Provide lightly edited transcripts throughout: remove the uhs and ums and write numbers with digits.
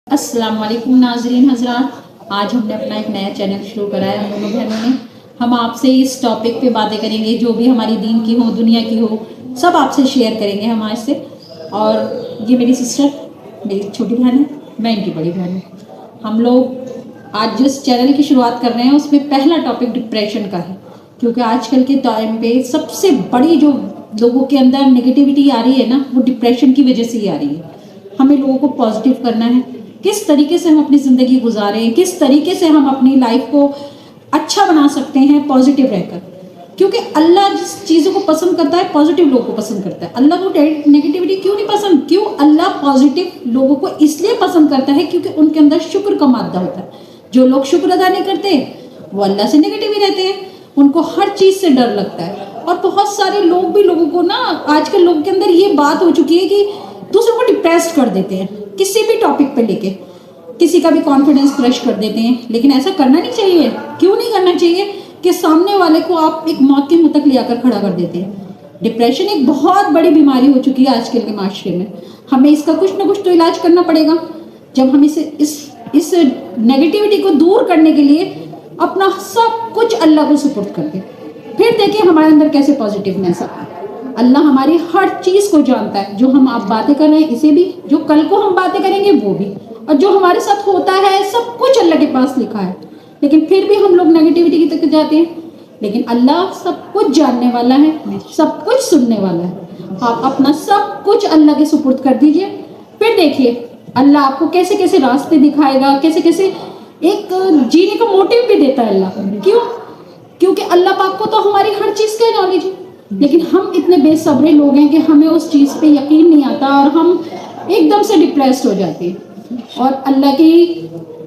अस्सलाम वालेकुम नाज़रीन हज़रात, आज हमने अपना एक नया चैनल शुरू करा है हम दोनों बहनों ने। हम आपसे इस टॉपिक पे बातें करेंगे, जो भी हमारी दीन की हो, दुनिया की हो, सब आपसे शेयर करेंगे हम आज से। और ये मेरी सिस्टर, मेरी छोटी बहन है, मैं इनकी बड़ी बहन हूँ। हम लोग आज जिस चैनल की शुरुआत कर रहे हैं उसमें पहला टॉपिक डिप्रेशन का है, क्योंकि आजकल के टाइम पे सबसे बड़ी जो लोगों के अंदर नेगेटिविटी आ रही है ना, वो डिप्रेशन की वजह से ही आ रही है। हमें लोगों को पॉजिटिव करना है, किस तरीके से हम अपनी ज़िंदगी गुजारें, किस तरीके से हम अपनी लाइफ को अच्छा बना सकते हैं पॉजिटिव रहकर। क्योंकि अल्लाह जिस चीज़ों को पसंद करता है, पॉजिटिव लोगों को पसंद करता है। अल्लाह को नेगेटिविटी क्यों नहीं पसंद? क्यों? अल्लाह पॉजिटिव लोगों को इसलिए पसंद करता है क्योंकि उनके अंदर शुक्र का मादा होता है। जो लोग शुक्र अदा नहीं करते वो अल्लाह से नेगेटिव ही रहते हैं, उनको हर चीज़ से डर लगता है। और बहुत सारे लोग भी लोगों को ना, आजकल लोगों के अंदर ये बात हो चुकी है कि दूसरों को डिप्रेस कर देते हैं किसी भी टॉपिक पे लेके, किसी का भी कॉन्फिडेंस क्रश कर देते हैं। लेकिन ऐसा करना नहीं चाहिए। क्यों नहीं करना चाहिए? कि सामने वाले को आप एक मौत के मुंह तक ले आकर खड़ा कर देते हैं। डिप्रेशन एक बहुत बड़ी बीमारी हो चुकी है आजकल के माशरे में। हमें इसका कुछ ना कुछ तो इलाज करना पड़ेगा। जब हम इस नेगेटिविटी को दूर करने के लिए अपना सब कुछ अल्लाह को सुपुर्द कर दें, फिर देखिए हमारे अंदर कैसे पॉजिटिवनेस आता है। अल्लाह हमारी हर चीज़ को जानता है, जो हम आप बातें कर रहे हैं इसे भी, जो कल को हम बातें करेंगे वो भी, और जो हमारे साथ होता है सब कुछ अल्लाह के पास लिखा है। लेकिन फिर भी हम लोग नेगेटिविटी की तरफ जाते हैं। लेकिन अल्लाह सब कुछ जानने वाला है, सब कुछ सुनने वाला है। आप अपना सब कुछ अल्लाह के सुपुर्द कर दीजिए, फिर देखिए अल्लाह आपको कैसे कैसे रास्ते दिखाएगा, कैसे कैसे एक जीने का मोटिव भी देता है अल्लाह। क्यों? क्योंकि अल्लाह पाक को तो हमारी हर चीज़ का नॉलेज है। लेकिन हम इतने बेसब्रे लोग हैं कि हमें उस चीज़ पे यकीन नहीं आता और हम एकदम से डिप्रेस्ड हो जाते हैं। और अल्लाह की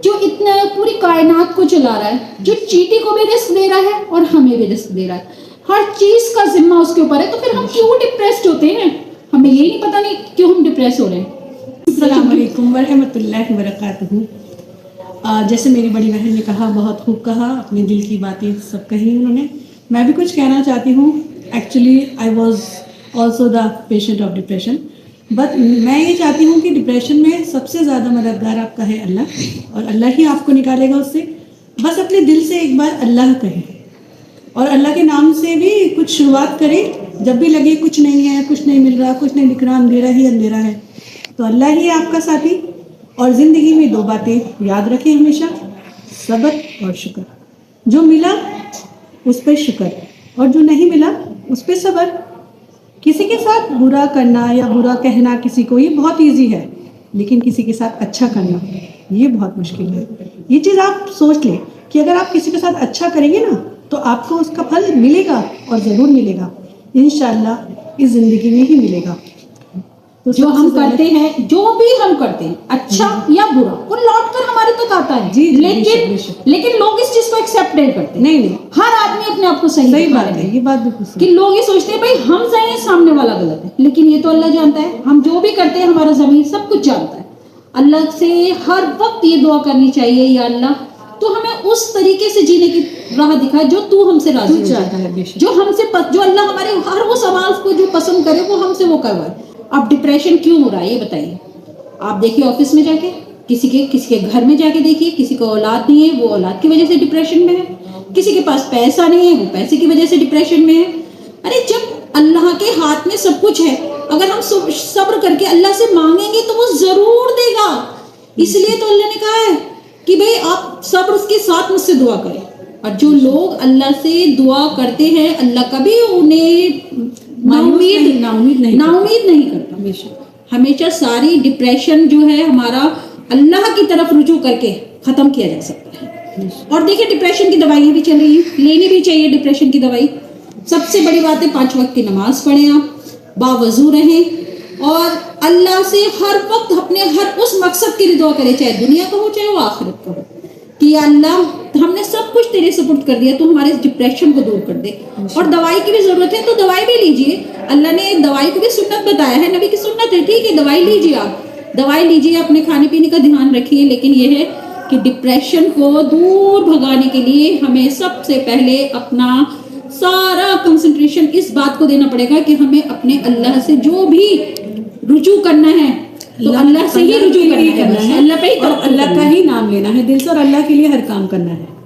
जो इतना पूरी कायनात को चला रहा है, जो चींटी को भी रिस्क दे रहा है और हमें भी रिस्क दे रहा है, हर चीज़ का जिम्मा उसके ऊपर है, तो फिर हम क्यों डिप्रेस्ड होते हैं? हमें ये नहीं पता नहीं क्यों हम डिप्रेस हो रहे हैं। अस्सलाम वालेकुम वरहमतुल्लाहि वबरकातुहू। जैसे मेरी बड़ी बहन ने कहा, बहुत खूब कहा, अपने दिल की बातें सब कही उन्होंने। मैं भी कुछ कहना चाहती हूँ। Actually I was also the patient of depression, but मैं ये चाहती हूँ कि डिप्रेशन में सबसे ज़्यादा मददगार आपका है अल्लाह, और अल्लाह ही आपको निकालेगा उससे। बस अपने दिल से एक बार अल्लाह कहें और अल्लाह के नाम से भी कुछ शुरुआत करें। जब भी लगे कुछ नहीं है, कुछ नहीं मिल रहा, कुछ नहीं दिख रहा, अंधेरा ही अंधेरा है, तो अल्लाह ही आपका साथी। और ज़िंदगी में दो बातें याद रखें हमेशा, सब्र और शुक्र। जो मिला उस पर शुक्र, और जो नहीं मिला उस पर सब्र। किसी के साथ बुरा करना या बुरा कहना किसी को, ये बहुत इजी है, लेकिन किसी के साथ अच्छा करना ये बहुत मुश्किल है। ये चीज़ आप सोच लें कि अगर आप किसी के साथ अच्छा करेंगे ना, तो आपको उसका फल मिलेगा, और ज़रूर मिलेगा इंशाअल्लाह, इस ज़िंदगी में ही मिलेगा। तो जो हम करते हैं, जो भी हम करते हैं, अच्छा या बुरा, वो लौट कर हमारे तक आता है। जी, लेकिन लोग इस चीज को एक्सेप्ट नहीं करते। नहीं, हर आदमी अपने आप को सही बात है, ये बात बिल्कुल कि लोग ये सोचते हैं भाई हम सही हैं, सामने वाला गलत है। लेकिन ये तो अल्लाह जानता है, हम जो भी करते हैं हमारा ज़मीर सब कुछ जानता है। अल्लाह से हर वक्त ये दुआ करनी चाहिए, या अल्लाह तो हमें उस तरीके से जीने की राह दिखाए जो तू हमसे राजी हो जाए, जो अल्लाह हमारे हर वो सवाल को जो पसंद करे वो हमसे वो करवाए। अब डिप्रेशन क्यों हो रहा है ये बताइए। आप देखिए ऑफिस में जाके, किसी के घर में जाके देखिए, किसी को औलाद नहीं है, वो औलाद की वजह से डिप्रेशन में है। किसी के पास पैसा नहीं है, वो पैसे की वजह से डिप्रेशन में है। अरे जब अल्लाह के हाथ में सब कुछ है, अगर हम सब्र करके अल्लाह से मांगेंगे तो वो जरूर देगा। इसलिए तो अल्लाह ने कहा है कि भाई आप सब्र के साथ मुझसे दुआ करें। और जो लोग अल्लाह से दुआ करते हैं, अल्लाह कभी उन्हें नाउमीद नहीं करता। हमेशा सारी डिप्रेशन जो है हमारा अल्लाह की तरफ रुजू करके ख़त्म किया जा सकता है। और देखिए डिप्रेशन की दवाइयाँ भी चल रही हैं, लेनी भी चाहिए डिप्रेशन की दवाई। सबसे बड़ी बात है 5 वक्त की नमाज पढ़ें, आप बावजू रहें और अल्लाह से हर वक्त अपने हर उस मकसद के लिए दुआ करें, चाहे दुनिया का हो चाहे वो आखिरत का हो, कि अल्लाह हमने सब कुछ तेरे सुपुर्द कर दिया, तो हमारे इस डिप्रेशन को दूर कर दे। और दवाई की भी ज़रूरत है तो दवाई भी लीजिए। अल्लाह ने दवाई को भी सुन्नत बताया है, नबी की सुन्नत है, ठीक है, दवाई लीजिए, आप दवाई लीजिए, अपने खाने पीने का ध्यान रखिए। लेकिन यह है कि डिप्रेशन को दूर भगाने के लिए हमें सबसे पहले अपना सारा कंसंट्रेशन इस बात को देना पड़ेगा कि हमें अपने अल्लाह से जो भी रुजू करना है, تو اللہ سے ہی رجوع کے لیے کرنا है, है اللہ पे ही और तवक्कुल अल्लाह करना का है. ही नाम लेना है दिल से और अल्लाह के लिए हर काम करना है.